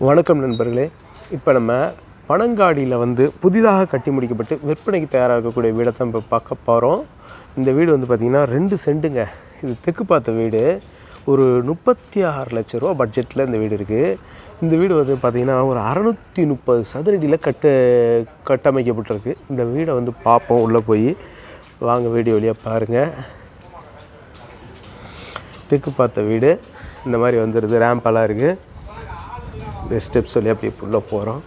வணக்கம் நண்பர்களே. இப்போ நம்ம பனங்காடியில் வந்து புதிதாக கட்டி முடிக்கப்பட்டு விற்பனைக்கு தயாராக இருக்கக்கூடிய வீடை தான் இப்போ பார்க்க போகிறோம். இந்த வீடு வந்து பார்த்திங்கன்னா 2 சென்ட்டுங்க. இது தெற்கு பார்த்த வீடு. ஒரு 36 லட்ச ரூபா பட்ஜெட்டில் இந்த வீடு இருக்குது. இந்த வீடு வந்து பார்த்திங்கன்னா ஒரு 630 சதுரடியில் கட்டமைக்கப்பட்டிருக்கு. இந்த வீடை வந்து பார்ப்போம். உள்ளே போய் வாங்க, வீடியோ வழியாக பாருங்கள். தெற்கு பார்த்த வீடு இந்த மாதிரி வந்துடுது. ரேம்பெல்லாம் இருக்குது. ஸ்டெப்ஸ் சொல்லி அப்படி உள்ளே போகிறோம்.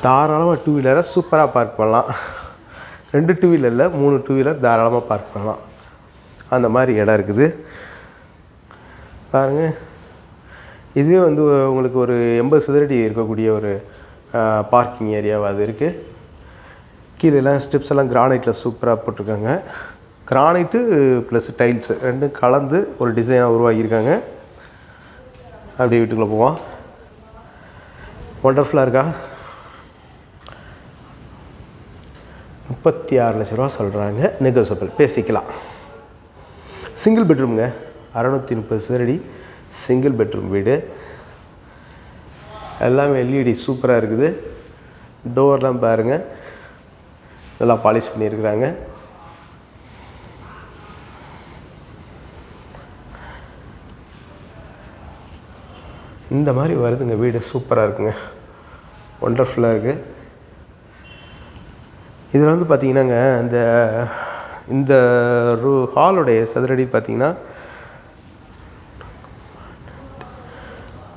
தாராளமாக 2 வீலரை சூப்பராக பார்க் பண்ணலாம். 2 2 வீலரில் 3 2 வீலர் தாராளமாக பார்க் பண்ணலாம். அந்த மாதிரி இடம் இருக்குது பாருங்கள். இதுவே வந்து உங்களுக்கு ஒரு 80 சதுரடி இருக்கக்கூடிய ஒரு பார்க்கிங் ஏரியாவாக அது இருக்குது. கீழெல்லாம் ஸ்டெப்ஸ் எல்லாம் கிரானைட்டில் சூப்பராக போட்டிருக்காங்க. கிரானைட்டு ப்ளஸ் டைல்ஸு ரெண்டும் கலந்து ஒரு டிசைனாக உருவாக்கியிருக்காங்க. அப்படியே வீட்டுக்குள்ளே போவோம். ஒண்டர்ஃபுல்லாக இருக்கா? 36 லட்ச ரூபா சொல்கிறாங்க. நெகோசியபிள், பேசிக்கலாம். சிங்கிள் பெட்ரூம்ங்க. 630 சதுரடி சிங்கிள் பெட்ரூம் வீடு. எல்லாமே எல்இடி சூப்பராக இருக்குது. டோர்லாம் பாருங்கள், நல்லா பாலிஷ் பண்ணியிருக்கிறாங்க. இந்த மாதிரி வருதுங்க வீடு. சூப்பராக இருக்குங்க, ஒண்டர்ஃபுல்லாக இருக்குது. இதில் வந்து பார்த்திங்கன்னாங்க, இந்த ஹாலுடைய சதுரடி பார்த்திங்கன்னா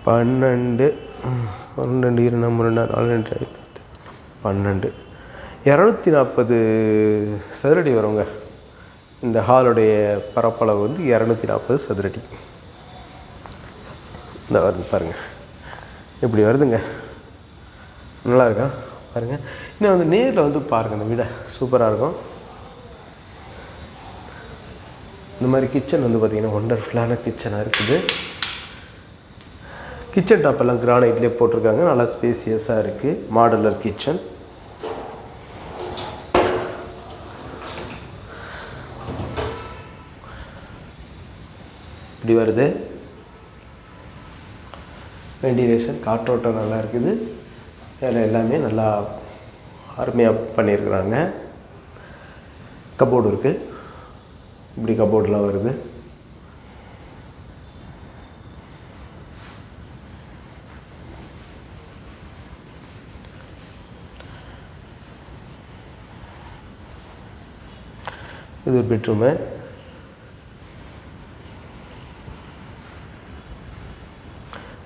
12 240 சதுரடி வருங்க. இந்த ஹாலுடைய பரப்பளவு வந்து 240 சதுரடி. இந்த வருது பாருங்கள், இப்படி வருதுங்க. நல்லா இருக்கா பாருங்கள். இன்னும் வந்து நேரில் வந்து பாருங்கள், இந்த வீடை சூப்பராக இருக்கும். இந்த மாதிரி கிச்சன் வந்து பார்த்திங்கன்னா ஒண்டர்ஃபுல்லான கிச்சனாக இருக்குது. கிச்சன் டாப்பெல்லாம் கிரானைட்லேயே போட்டிருக்காங்க. நல்லா ஸ்பேசியஸாக இருக்குது. Modular kitchen. இப்படி வருது. வெண்டிலேஷன், காற்றோட்டம் நல்லா இருக்குது. அதில் எல்லாமே நல்லா அருமையாக பண்ணியிருக்கிறாங்க. கபோர்டு இருக்குது. இப்படி கபோர்டெலாம் வருது. இது ஒரு பெட்ரூமு.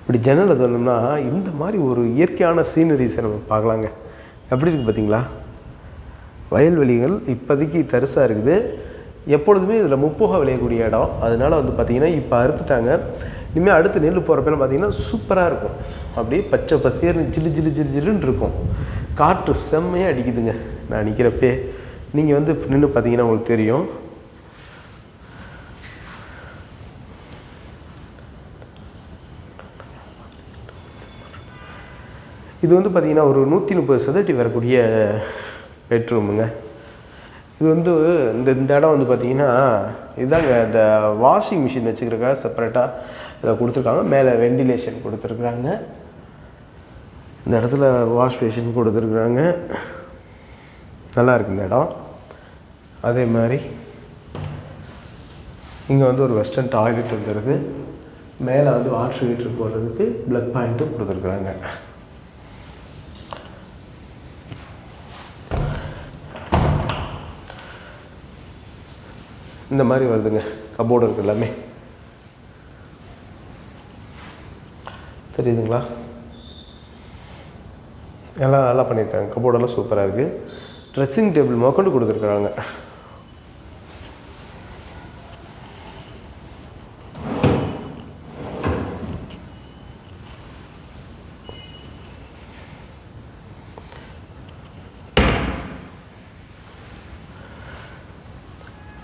இப்படி ஜன்னல் தோணும்னா இந்த மாதிரி ஒரு இயற்கையான சீனரிஸை நம்ம பார்க்கலாங்க. எப்படி இருக்குது பார்த்தீங்களா? வயல்வெளிகள் இப்போதைக்கு தரிசாக இருக்குது. எப்பொழுதுமே இதில் முப்போக விளையக்கூடிய இடம். அதனால் வந்து பார்த்திங்கன்னா இப்போ அறுத்துட்டாங்க. இனிமேல் அடுத்து நெல் போகிறப்பெல்லாம் பார்த்திங்கன்னா சூப்பராக இருக்கும். அப்படியே பச்சை பசேர்னு ஜில்லு ஜில்லு ஜில்லு ஜில்லுன்னு இருக்கும். காற்று செம்மையாக அடிக்குதுங்க. நான் நிற்கிறப்பே நீங்கள் வந்து நின்று பார்த்தீங்கன்னா உங்களுக்கு தெரியும். இது வந்து பார்த்திங்கன்னா ஒரு 130 சதுரடி வரக்கூடிய பெட்ரூமுங்க. இது வந்து இந்த இடம் வந்து பார்த்திங்கன்னா இதுதாங்க, இந்த வாஷிங் மிஷின் வச்சுக்கிறக்காக செப்பரேட்டாக இதை கொடுத்துருக்காங்க. மேலே வெண்டிலேஷன் கொடுத்துருக்குறாங்க. இந்த இடத்துல வாஷ் பேஷன் கொடுத்துருக்குறாங்க. நல்லா இருக்குது இந்த இடம். அதே மாதிரி இங்கே வந்து ஒரு வெஸ்டர்ன் டாய்லெட் வந்துடுது. மேலே வந்து வாட்டர் ஹீட்டர் போடுறதுக்கு ப்ளக் பாயிண்ட்டும் கொடுத்துருக்குறாங்க. இந்த மாதிரி வருதுங்க. கபோர்டு இருக்குது எல்லாமே. தெரியுதுங்களா? எல்லாம் நல்லா பண்ணியிருக்காங்க. கபோர்டெல்லாம் சூப்பராக இருக்குது. ட்ரெஸ்ஸிங் டேபிள் மொக்கண்டு கொடுத்துருக்குறாங்க.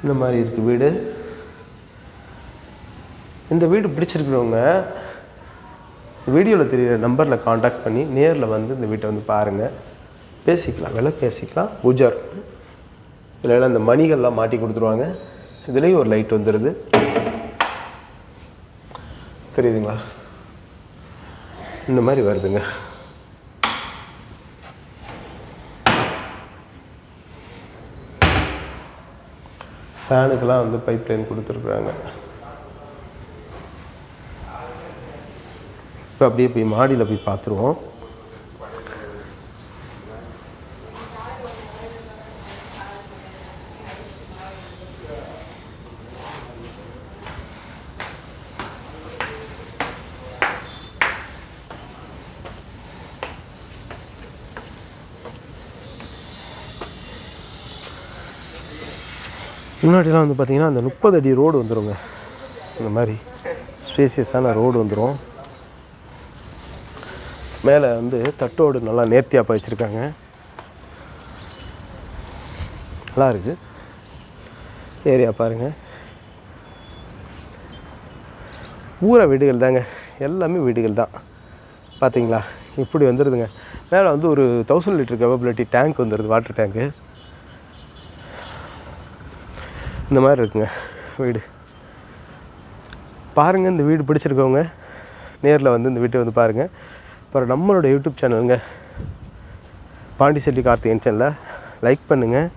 இந்த மாதிரி இருக்குது வீடு. இந்த வீடு பிடிச்சிருக்கிறவங்க வீடியோவில் தெரிகிற நம்பரில் காண்டாக்ட் பண்ணி நேரில் வந்து இந்த வீட்டை வந்து பாருங்கள். பேசிக்கலாம், விலை பேசிக்கலாம். பூஜா இருக்கும். இதில் இந்த மணிகள்லாம் மாட்டி கொடுத்துருவாங்க. இதுலேயும் ஒரு லைட் வந்துடுது. தெரியுதுங்களா? இந்த மாதிரி வருதுங்க. ஃபேனுக்கெல்லாம் வந்து பைப் லைன் கொடுத்துருக்குறாங்க. இப்போ அப்படியே போய் மாடியில் போய் பார்த்துருவோம். முன்னாடிலாம் வந்து பார்த்திங்கன்னா அந்த 30 அடி ரோடு வந்துடுங்க. இந்த மாதிரி ஸ்பேசியஸான ரோடு வந்துடும். மேலே வந்து தட்டோடு நல்லா நேர்த்தியாக பதிச்சிருக்காங்க. நல்லா இருக்குது ஏரியா பாருங்கள். ஊரை வீடுகள் தாங்க, எல்லாமே வீடுகள் தான். பார்த்தீங்களா இப்படி வந்துடுதுங்க. மேலே வந்து ஒரு 1000 லிட்டர் கேப்பபிலிட்டி டேங்க் வந்துடுது, வாட்டர் டேங்க்கு. இந்த மாதிரி இருக்குங்க வீடு. பாருங்கள், இந்த வீடு பிடிச்சிருக்கவங்க நேரில் வந்து இந்த வீட்டை வந்து பாருங்கள். அப்புறம் நம்மளோட யூடியூப் சேனலுங்க பாண்டிச்செட்டி கார்த்திகேயன் சேனலை லைக் பண்ணுங்கள்,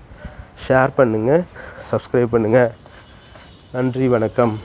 ஷேர் பண்ணுங்கள், சப்ஸ்கிரைப் பண்ணுங்கள். நன்றி, வணக்கம்.